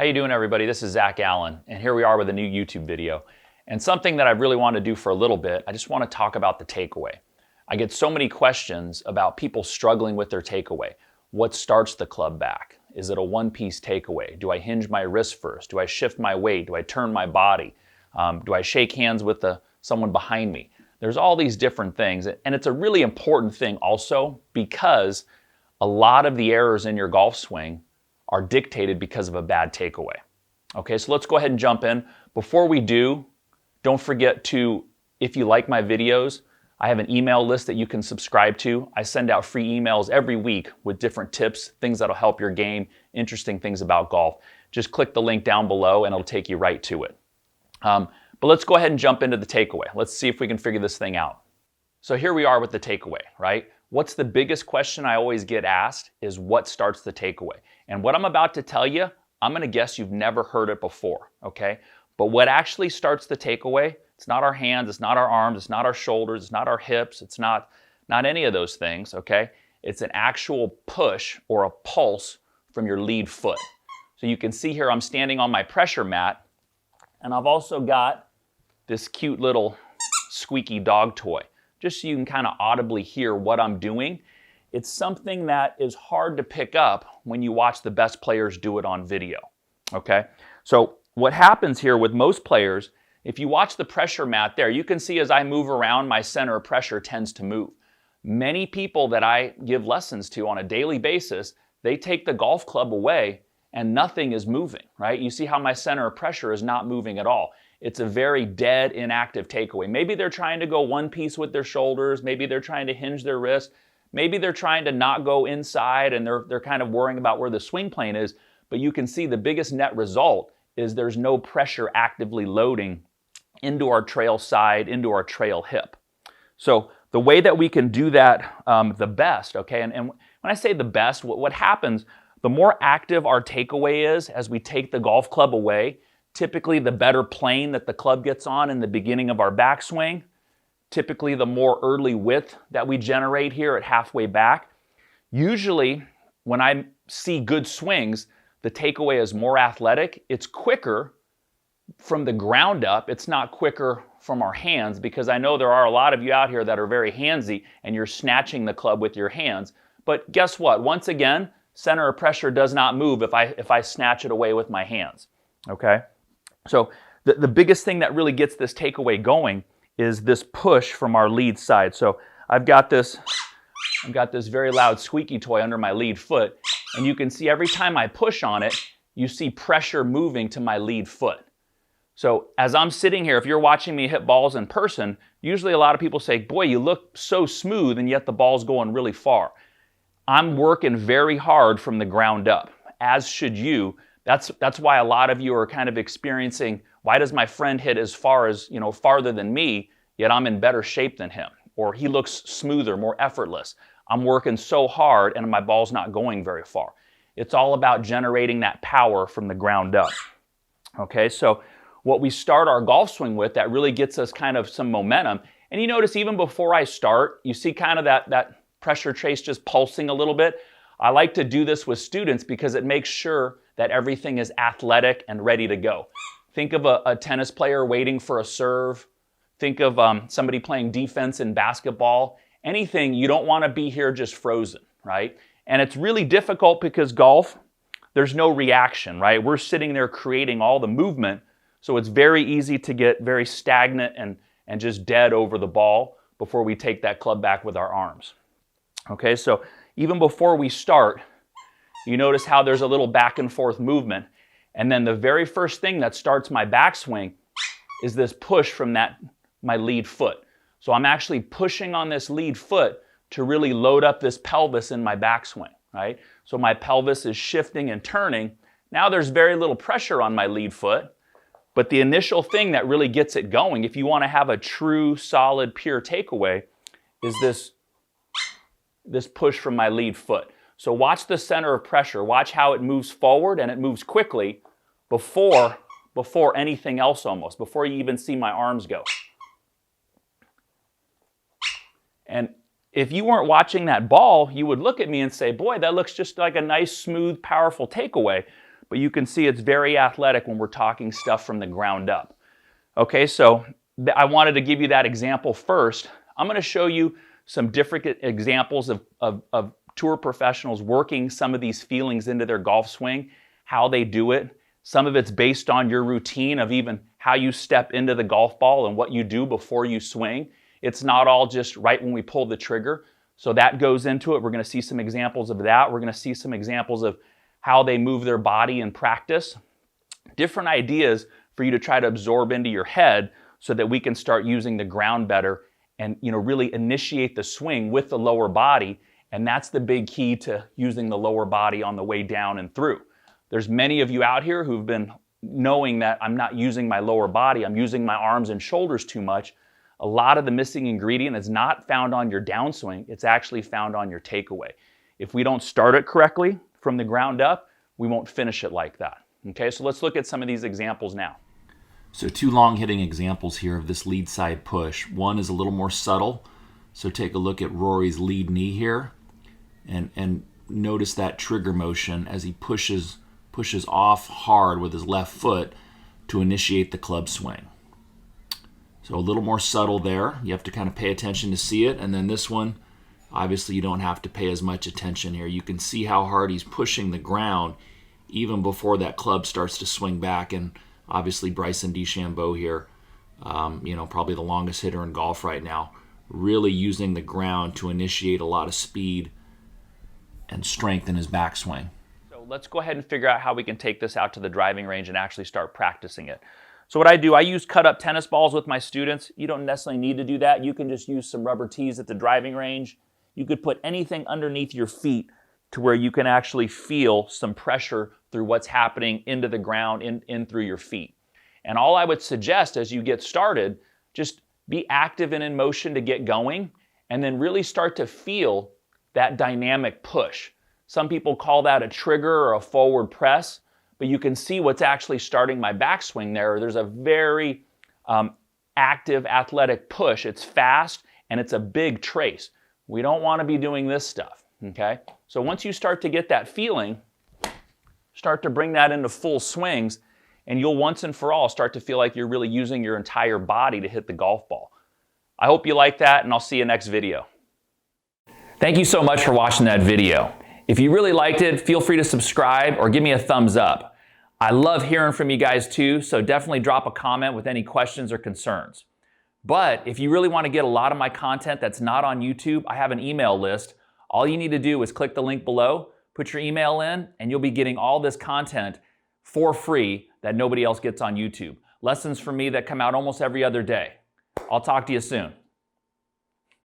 How you doing, everybody? This is Zach Allen, and here we are with a new YouTube video. And something that I really want to do for a little bit, I just want to talk about the takeaway. I get so many questions about people struggling with their takeaway. What starts the club back? Is it a one-piece takeaway? Do I hinge my wrist first? Do I shift my weight? Do I turn my body? Do I shake hands with someone behind me? There's all these different things, and it's a really important thing also because a lot of the errors in your golf swing are dictated because of a bad takeaway. Okay, so let's go ahead and jump in. Before we do, don't forget to, if you like my videos, I have an email list that you can subscribe to. I send out free emails every week with different tips, things that'll help your game, interesting things about golf. Just click the link down below and it'll take you right to it. But let's go ahead and jump into the takeaway. Let's see if we can figure this thing out. So here we are with the takeaway, right? What's the biggest question I always get asked is what starts the takeaway? And what I'm about to tell you, I'm going to guess you've never heard it before, okay? But what actually starts the takeaway, it's not our hands, it's not our arms, it's not our shoulders, it's not our hips, it's not any of those things, okay? It's an actual push or a pulse from your lead foot. So you can see here I'm standing on my pressure mat, and I've also got this cute little squeaky dog toy, just so you can kind of audibly hear what I'm doing. It's something that is hard to pick up when you watch the best players do it on video, okay? So what happens here with most players, if you watch the pressure mat there, you can see as I move around, my center of pressure tends to move. Many people that I give lessons to on a daily basis, they take the golf club away and nothing is moving, right? You see how my center of pressure is not moving at all. It's a very dead, inactive takeaway. Maybe they're trying to go one piece with their shoulders. Maybe they're trying to hinge their wrist. Maybe they're trying to not go inside and they're kind of worrying about where the swing plane is. But you can see the biggest net result is there's no pressure actively loading into our trail side, into our trail hip. So the way that we can do that the best, okay, and when I say the best, what happens, the more active our takeaway is as we take the golf club away, typically the better plane that the club gets on in the beginning of our backswing, typically the more early width that we generate here at halfway back. Usually when I see good swings, the takeaway is more athletic. It's quicker from the ground up. It's not quicker from our hands because I know there are a lot of you out here that are very handsy and you're snatching the club with your hands. But guess what? Once again, center of pressure does not move if I snatch it away with my hands, okay? So the biggest thing that really gets this takeaway going is this push from our lead side. So I've got this very loud squeaky toy under my lead foot, and you can see every time I push on it, you see pressure moving to my lead foot. So as I'm sitting here, if you're watching me hit balls in person, usually a lot of people say, boy, you look so smooth and yet the ball's going really far. I'm working very hard from the ground up, as should you. That's why a lot of you are kind of experiencing, why does my friend hit as far as, farther than me, yet I'm in better shape than him? Or he looks smoother, more effortless. I'm working so hard and my ball's not going very far. It's all about generating that power from the ground up. Okay, so what we start our golf swing with, that really gets us kind of some momentum. And you notice even before I start, you see kind of that pressure trace just pulsing a little bit. I like to do this with students because it makes sure that everything is athletic and ready to go. Think of a tennis player waiting for a serve. Think of somebody playing defense in basketball. Anything, you don't want to be here just frozen, right? And it's really difficult because golf, there's no reaction, right? We're sitting there creating all the movement, so it's very easy to get very stagnant and just dead over the ball before we take that club back with our arms. Okay, so even before we start, you notice how there's a little back and forth movement. And then the very first thing that starts my backswing is this push from my lead foot. So I'm actually pushing on this lead foot to really load up this pelvis in my backswing, right? So my pelvis is shifting and turning. Now there's very little pressure on my lead foot, but the initial thing that really gets it going, if you want to have a true, solid, pure takeaway, is this push from my lead foot. So watch the center of pressure. Watch how it moves forward, and it moves quickly before anything else almost, before you even see my arms go. And if you weren't watching that ball, you would look at me and say, boy, that looks just like a nice, smooth, powerful takeaway. but you can see it's very athletic when we're talking stuff from the ground up. Okay, so I wanted to give you that example first. I'm going to show you some different examples of tour professionals working some of these feelings into their golf swing, how they do it. Some of it's based on your routine of even how you step into the golf ball and what you do before you swing. It's not all just right when we pull the trigger. So that goes into it. We're going to see some examples of that. We're going to see some examples of how they move their body in practice. Different ideas for you to try to absorb into your head so that we can start using the ground better and really initiate the swing with the lower body. And that's the big key to using the lower body on the way down and through. There's many of you out here who've been knowing that I'm not using my lower body, I'm using my arms and shoulders too much. A lot of the missing ingredient is not found on your downswing, it's actually found on your takeaway. If we don't start it correctly from the ground up, we won't finish it like that. Okay, so let's look at some of these examples now. So two long hitting examples here of this lead side push. One is a little more subtle. So take a look at Rory's lead knee here and notice that trigger motion as he pushes off hard with his left foot to initiate the club swing. So a little more subtle there. You have to kind of pay attention to see it. And then this one, obviously you don't have to pay as much attention here. You can see how hard he's pushing the ground even before that club starts to swing back. And obviously Bryson DeChambeau here, probably the longest hitter in golf right now, really using the ground to initiate a lot of speed and strength in his backswing. So let's go ahead and figure out how we can take this out to the driving range and actually start practicing it. So what I do, I use cut up tennis balls with my students. You don't necessarily need to do that. You can just use some rubber tees at the driving range. You could put anything underneath your feet to where you can actually feel some pressure through what's happening into the ground, in through your feet. And all I would suggest as you get started, just be active and in motion to get going, and then really start to feel that dynamic push. Some people call that a trigger or a forward press, but you can see what's actually starting my backswing there. There's a very active athletic push. It's fast and it's a big trace. We don't want to be doing this stuff, okay? So once you start to get that feeling, start to bring that into full swings, and you'll once and for all start to feel like you're really using your entire body to hit the golf ball. I hope you like that, and I'll see you next video. Thank you so much for watching that video. If you really liked it, feel free to subscribe or give me a thumbs up. I love hearing from you guys too, so definitely drop a comment with any questions or concerns. But if you really want to get a lot of my content that's not on YouTube, I have an email list. All you need to do is click the link below, put your email in, and you'll be getting all this content for free that nobody else gets on YouTube. Lessons from me that come out almost every other day. I'll talk to you soon.